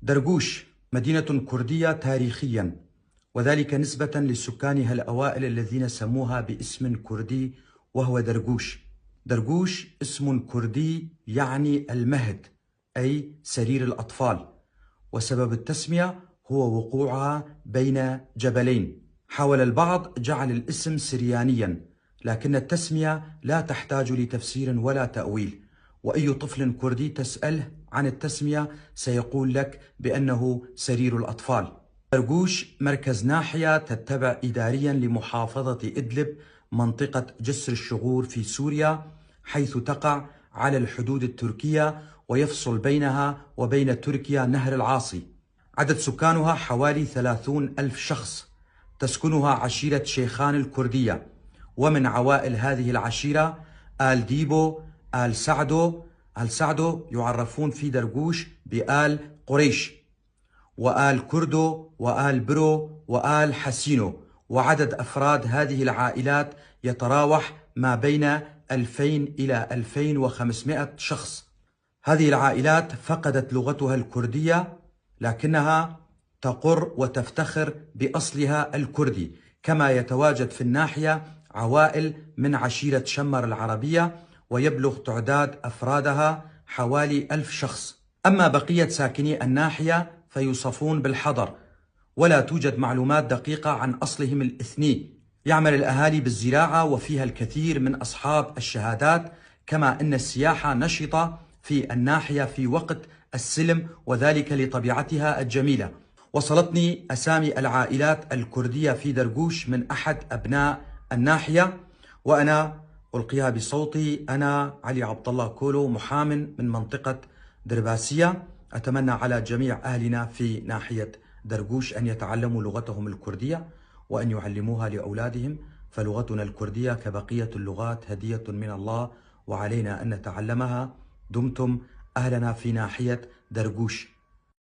درقوش مدينة كردية تاريخيا، وذلك نسبة لسكانها الأوائل الذين سموها باسم كردي وهو درقوش. درقوش اسم كردي يعني المهد، أي سرير الأطفال، وسبب التسمية هو وقوعها بين جبلين. حاول البعض جعل الاسم سريانيا، لكن التسمية لا تحتاج لتفسير ولا تأويل، وأي طفل كردي تسأله عن التسمية سيقول لك بأنه سرير الأطفال. درقوش مركز ناحية تتبع إداريا لمحافظة إدلب، منطقة جسر الشغور في سوريا، حيث تقع على الحدود التركية ويفصل بينها وبين تركيا نهر العاصي. عدد سكانها حوالي 30,000 شخص، تسكنها عشيرة شيخان الكردية، ومن عوائل هذه العشيرة آل ديبو، آل سعدو. آل سعدو يعرفون في درقوش بآل قريش، وآل كردو، وآل برو، وآل حسينو، وعدد أفراد هذه العائلات يتراوح ما بين 2000 إلى 2500 شخص. هذه العائلات فقدت لغتها الكردية، لكنها تقر وتفتخر بأصلها الكردي، كما يتواجد في الناحية عوائل من عشيرة شمر العربية، ويبلغ تعداد أفرادها حوالي 1000 شخص. أما بقية ساكني الناحية فيوصفون بالحضر، ولا توجد معلومات دقيقة عن أصلهم الإثني. يعمل الأهالي بالزراعة وفيها الكثير من أصحاب الشهادات، كما أن السياحة نشطة في الناحية في وقت السلم، وذلك لطبيعتها الجميلة. وصلتني أسامي العائلات الكردية في درقوش من أحد أبناء الناحية، وأنا ألقيها بصوتي. أنا علي عبد الله كولو، محام من منطقة درباسية. أتمنى على جميع أهلنا في ناحية درقوش أن يتعلموا لغتهم الكردية وأن يعلموها لأولادهم، فلغتنا الكردية كبقية اللغات هدية من الله، وعلينا أن نتعلمها. دمتم أهلنا في ناحية درقوش.